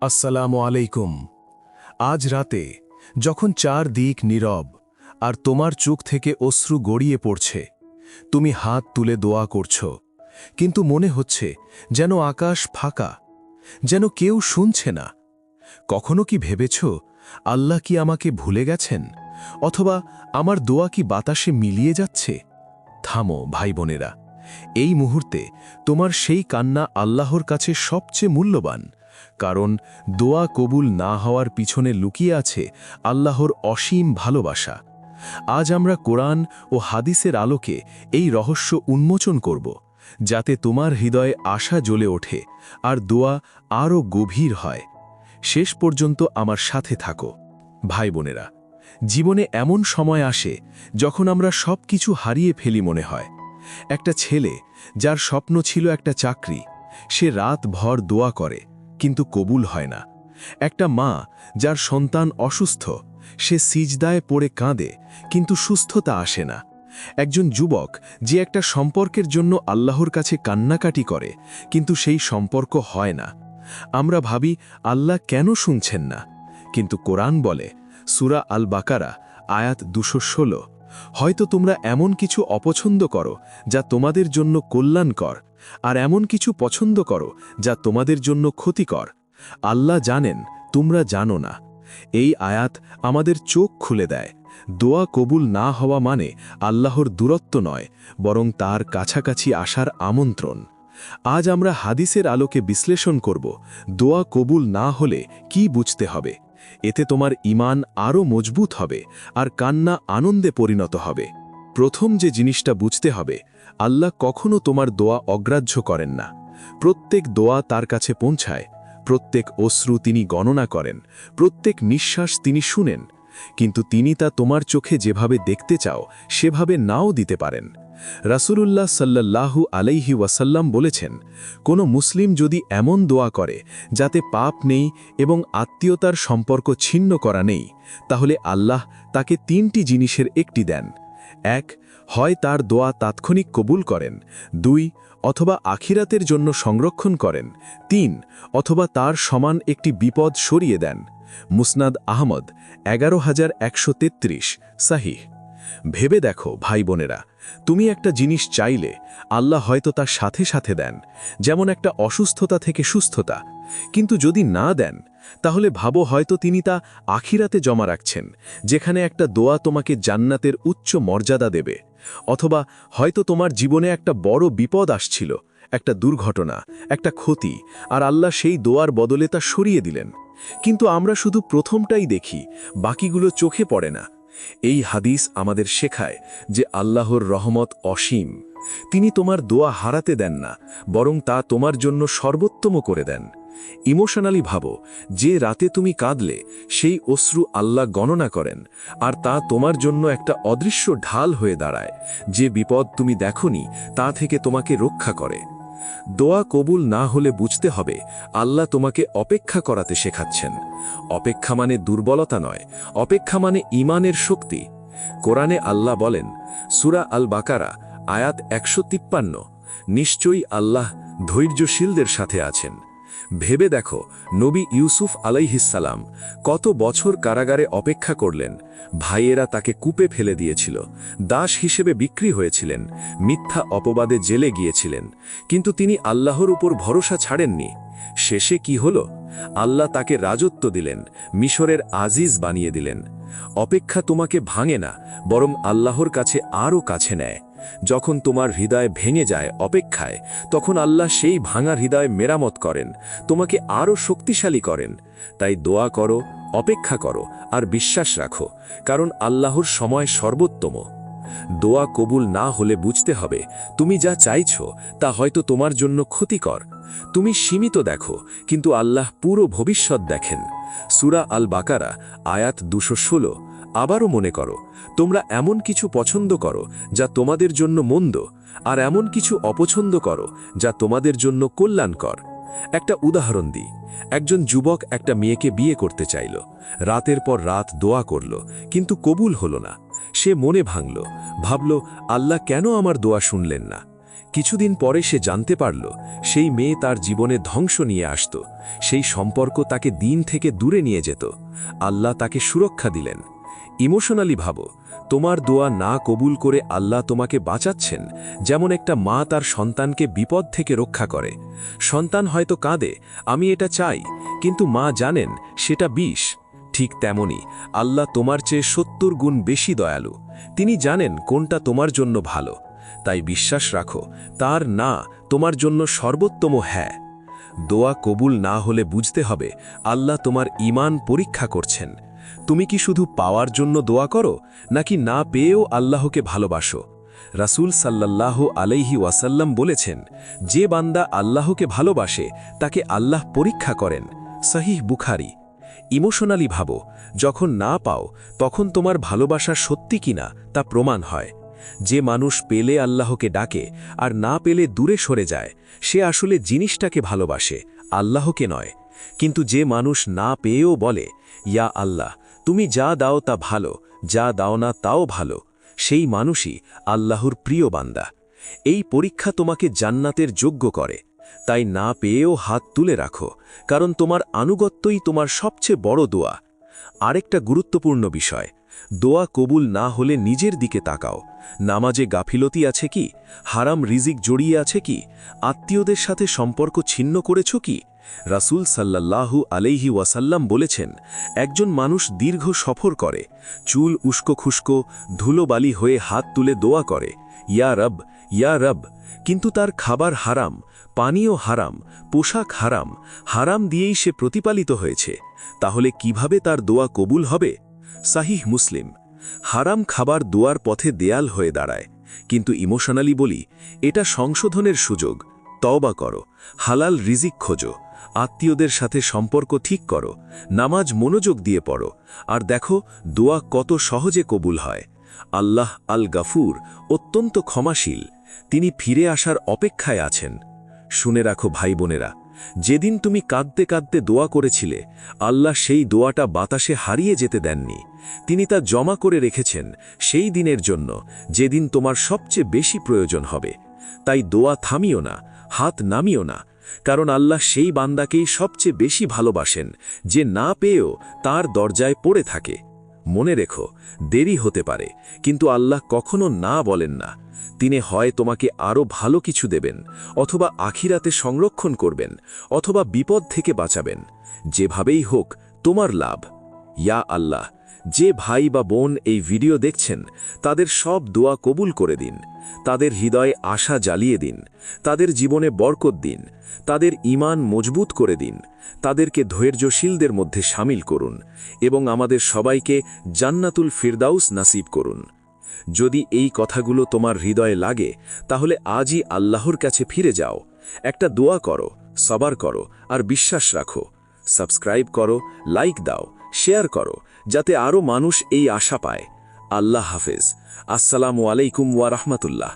আসসালামু আলাইকুম। আজ রাতে যখন চারদিক নীরব আর তোমার চোখ থেকে অশ্রু গড়িয়ে পড়ছে, তুমি হাত তুলে দোয়া করছ, কিন্তু মনে হচ্ছে যেন আকাশ ফাঁকা, যেন কেউ শুনছে না। কখনো কি ভেবেছ আল্লাহ কি আমাকে ভুলে গেছেন, অথবা আমার দোয়া কি বাতাসে মিলিয়ে যাচ্ছে? থামো ভাই বোনেরা, এই মুহূর্তে তোমার সেই কান্না আল্লাহর কাছে সবচেয়ে মূল্যবান, কারণ দোয়া কবুল না হওয়ার পিছনে লুকিয়ে আছে আল্লাহর অসীম ভালোবাসা। আজ আমরা কোরআন ও হাদিসের আলোকে এই রহস্য উন্মোচন করব, যাতে তোমার হৃদয়ে আশা জ্বলে ওঠে আর দোয়া আরও গভীর হয়। শেষ পর্যন্ত আমার সাথে থাকো। ভাই বোনেরা, জীবনে এমন সময় আসে যখন আমরা সব কিছু হারিয়ে ফেলি মনে হয়। একটা ছেলে যার স্বপ্ন ছিল একটা চাকরি, সে রাত ভর দোয়া করে কিন্তু কবুল হয় না। একটা মা যার সন্তান অসুস্থ, সে সিজদায় পড়ে কাঁদে কিন্তু সুস্থতা আসে না। একজন যুবক যে একটা সম্পর্কের জন্য আল্লাহর কাছে কান্নাকাটি করে, কিন্তু সেই সম্পর্ক হয় না। আমরা ভাবি আল্লাহ কেন শুনছেন না, কিন্তু কোরআন বলে, সূরা আল বাকারা আয়াত 216, হয়তো তোমরা এমন কিছু অপছন্দ করো যা তোমাদের জন্য কল্যাণকর, আর এমন কিছু পছন্দ করো যা তোমাদের জন্য ক্ষতিকর। আল্লাহ জানেন, তোমরা জানো না। এই আয়াত আমাদের চোখ খুলে দেয়। দোয়া কবুল না হওয়া মানে আল্লাহর দূরত্ব নয়, বরং তার কাছাকাছি আসার আমন্ত্রণ। আজ আমরা হাদিসের আলোকে বিশ্লেষণ করব, দোয়া কবুল না হলে কি বুঝতে হবে। এতে তোমার ঈমান আরও মজবুত হবে আর কান্না আনন্দে পরিণত হবে। প্রথম যে জিনিসটা বুঝতে হবে, আল্লাহ কখনো তোমার দোয়া অগ্রাহ্য করেন না। প্রত্যেক দোয়া তার কাছে পৌঁছায়, প্রত্যেক অশ্রু তিনি গণনা করেন, প্রত্যেক নিঃশ্বাস তিনি শুনেন। কিন্তু তিনি তা তোমার চোখে যেভাবে দেখতে চাও সেভাবে নাও দিতে পারেন। রাসূলুল্লাহ সাল্লাল্লাহু আলাইহি ওয়াসাল্লাম বলেছেন, কোনো মুসলিম যদি এমন দোয়া করে যাতে পাপ নেই এবং আত্মীয়তার সম্পর্ক ছিন্ন করা নেই, তাহলে আল্লাহ তাকে 3টি জিনিসের একটি দেন। 1, হয় তার দোয়া তাৎক্ষণিক কবুল করেন, 2, অথবা আখিরাতের জন্য সংরক্ষণ করেন, 3, অথবা তার সমান একটি বিপদ সরিয়ে দেন। মুসনাদ আহমদ 11133, সাহিহ। ভেবে দেখো ভাই বোনেরা, তুমি একটা জিনিস চাইলে আল্লাহ হয়তো তার সাথে সাথে দেন, যেমন একটা অসুস্থতা থেকে সুস্থতা। কিন্তু যদি না দেন, তাহলে ভাবো হয়তো তিনি তা আখিরাতে জমা রাখছেন, যেখানে একটা দোয়া তোমাকে জান্নাতের উচ্চ মর্যাদা দেবে। অথবা হয়তো তোমার জীবনে একটা বড় বিপদ আসছিল, একটা দুর্ঘটনা, একটা ক্ষতি, আর আল্লাহ সেই দোয়ার বদলে তা সরিয়ে দিলেন। কিন্তু আমরা শুধু প্রথমটাই দেখি, বাকিগুলো চোখে পড়ে না। এই হাদিস আমাদের শেখায় যে আল্লাহর রহমত অসীম। তিনি তোমার দোয়া হারাতে দেন না, বরং তা তোমার জন্য সর্বোত্তম করে দেন। ইমোশনালি ভাবো, যে রাতে তুমি কাঁদলে সেই অশ্রু আল্লাহ গণনা করেন, আর তা তোমার জন্য একটা অদৃশ্য ঢাল হয়ে দাঁড়ায়। যে বিপদ তুমি দেখোনি তা থেকে তোমাকে রক্ষা করে। দোয়া কবুল না হলে বুঝতে হবে আল্লাহ তোমাকে অপেক্ষা করাতে শেখাচ্ছেন। অপেক্ষা মানে দুর্বলতা নয়, অপেক্ষা মানে ঈমানের শক্তি। কোরআনে আল্লাহ বলেন, সূরা আল বাকারা আয়াত 153, নিশ্চয়ই আল্লাহ ধৈর্যশীলদের সাথে আছেন। ভেবে দেখো, নবী ইউসুফ আলাইহিসসালাম কত বছর কারাগারে অপেক্ষা করলেন। ভাইয়েরা তাকে কূপে ফেলে দিয়েছিল, দাস হিসেবে বিক্রি হয়েছিলেন, মিথ্যা অপবাদে জেলে গিয়েছিলেন, কিন্তু তিনি আল্লাহর উপর ভরসা ছাড়েননি। শেষে কি হলো? আল্লাহ তাকে রাজত্ব দিলেন, মিশরের আজিজ বানিয়ে দিলেন। অপেক্ষা তোমাকে ভাঙে না, বরং আল্লাহর কাছে আরও কাছে নেয়। যখন তোমার হৃদয় ভেঙে যায় অপেক্ষায়, তখন আল্লাহ সেই ভাঙা হৃদয় মেরামত করেন, তোমাকে আরও শক্তিশালী করেন। তাই দোয়া করো, অপেক্ষা করো, আর বিশ্বাস রাখো, কারণ আল্লাহর সময় সর্বোত্তম। দোয়া কবুল না হলে বুঝতে হবে তুমি যা চাইছো তা হয়তো তোমার জন্য ক্ষতিকর। তুমি সীমিত দেখো, কিন্তু আল্লাহ পুরো ভবিষ্যৎ দেখেন। সূরা আল বাকারা আয়াত 216। আবারও মনে করো, তোমরা এমন কিছু পছন্দ করো যা তোমাদের জন্য মন্দ, আর এমন কিছু অপছন্দ করো যা তোমাদের জন্য কল্যাণকর। একটা উদাহরণ দিই। একজন যুবক একটা মেয়েকে বিয়ে করতে চাইল, রাতের পর রাত দোয়া করল, কিন্তু কবুল হলো না। সে মনে ভাঙল, ভাবল আল্লাহ কেন আমার দোয়া শুনলেন না। কিছুদিন পরে সে জানতে পারল সেই মেয়ে তার জীবনে ধ্বংস নিয়ে আসত, সেই সম্পর্ক তাকে দিন থেকে দূরে নিয়ে যেত। আল্লাহ তাকে সুরক্ষা দিলেন। ইমোশনালি ভাবো, তোমার দোয়া না কবুল করে আল্লাহ তোমাকে বাঁচাচ্ছেন, যেমন একটা মা তার সন্তানকে বিপদ থেকে রক্ষা করে। সন্তান হয়তো কাঁদে, আমি এটা চাই, কিন্তু মা জানেন সেটা বিষ। ঠিক তেমনি আল্লাহ তোমার চেয়ে ৭০ গুণ বেশি দয়ালু। তিনি জানেন কোনটা তোমার জন্য ভালো। তাই বিশ্বাস রাখো, তার না তোমার জন্য সর্বোত্তম হ্যাঁ। দোয়া কবুল না হলে বুঝতে হবে আল্লাহ তোমার ঈমান পরীক্ষা করছেন। তুমি কি শুধু পাওয়ার জন্য দোয়া করো, নাকি না পেয়েও আল্লাহকে ভালোবাসো? রাসূল সাল্লাল্লাহু আলাইহি ওয়াসাল্লাম বলেছেন, যে বান্দা আল্লাহকে ভালোবাসে তাকে আল্লাহ পরীক্ষা করেন। সহিহ বুখারী। ইমোশনালি ভাবো, যখন না পাও তখন তোমার ভালোবাসা সত্যি কিনা তা প্রমাণ হয়। যে মানুষ পেলে আল্লাহকে ডাকে আর না পেলে দূরে সরে যায়, সে আসলে জিনিসটাকে ভালোবাসে, আল্লাহকে নয়। কিন্তু যে মানুষ না পেয়েও বলে, ইয়া আল্লাহ, তুমি যা দাও তা ভালো, যা দাও না তাও ভালো, সেই মানুষই আল্লাহর প্রিয় বান্দা। এই পরীক্ষা তোমাকে জান্নাতের যোগ্য করে। তাই না পেয়েও হাত তুলে রাখো, কারণ তোমার আনুগত্যই তোমার সবচেয়ে বড় দোয়া। আরেকটা গুরুত্বপূর্ণ বিষয়, দোয়া কবুল না হলে নিজের দিকে তাকাও। নামাজে গাফিলতি আছে কি? হারাম রিজিক জড়িয়ে আছে কি? আত্মীয়দের সাথে সম্পর্ক ছিন্ন করেছ কি? রাসূল সাল্লাল্লাহু আলাইহি ওয়াসাল্লাম বলেছেন, একজন মানুষ দীর্ঘ সফর করে, চুল উস্কো খুস্কো ধুলোবালি হয়ে হাত তুলে দোয়া করে, ইয়া রব, ইয়া রব, কিন্তু তার খাবার হারাম, পানীয় হারাম, পোশাক হারাম, হারাম দিয়েই সে প্রতিপালিত হয়েছে। তাহলে কিভাবে তার দোয়া কবুল হবে? সাহিহ মুসলিম। হারাম খাবার দোয়ার পথে দেয়াল হয়ে দাঁড়ায়। কিন্তু ইমোশনালি বলি, এটা সংশোধনের সুযোগ। তওবা করো, হালাল রিজিক খোঁজো, আত্মীয়দের সাথে সম্পর্ক ঠিক করো, নামাজ মনোযোগ দিয়ে পড়ো, আর দেখো দোয়া কত সহজে কবুল হয়। আল্লাহ আল গাফুর, অত্যন্ত ক্ষমাশীল। তিনি ফিরে আসার অপেক্ষায় আছেন। শুনে রাখো ভাই বোনেরা, যেদিন তুমি কাঁদতে কাঁদতে দোয়া করেছিলে, আল্লাহ সেই দোয়াটা বাতাসে হারিয়ে যেতে দেননি। তিনি তা জমা করে রেখেছেন সেই দিনের জন্য, যেদিন তোমার সবচেয়ে বেশি প্রয়োজন হবে। তাই দোয়া থামিও না, হাত নামিও না, কারণ আল্লাহ সেই বান্দাকেই সবচেয়ে বেশি ভালোবাসেন যে না পেয়েও তার দরজায় পড়ে থাকে। মনে রেখো, দেরি হতে পারে, কিন্তু আল্লাহ কখনো না বলেন না। তিনি হয় তোমাকে আরও ভালো কিছু দেবেন, অথবা আখিরাতে সংরক্ষণ করবেন, অথবা বিপদ থেকে বাঁচাবেন। যেভাবেই হোক তোমার লাভ। ইয়া আল্লাহ, যে ভাই বা বোন এই ভিডিও দেখছেন, তাদের সব দোয়া কবুল করে দিন। তাদের হৃদয়ে আশা জ্বালিয়ে দিন, তাদের জীবনে বরকত দিন, তাদের ঈমান মজবুত করে দিন, তাদেরকে ধৈর্যশীলদের মধ্যে শামিল করুন, এবং আমাদের সবাইকে জান্নাতুল ফিরদাউস নাসিব করুন। যদি এই কথাগুলো তোমার হৃদয়ে লাগে, তাহলে আজই আল্লাহর কাছে ফিরে যাও। একটা দোয়া করো, সবার করো, আর বিশ্বাস রাখো। সাবস্ক্রাইব করো, লাইক দাও, শেয়ার করো, যাতে আরও মানুষ এই আশা পায়। আল্লাহ হাফেজ। আসসালামু আলাইকুম ওয়া রাহমাতুল্লাহ।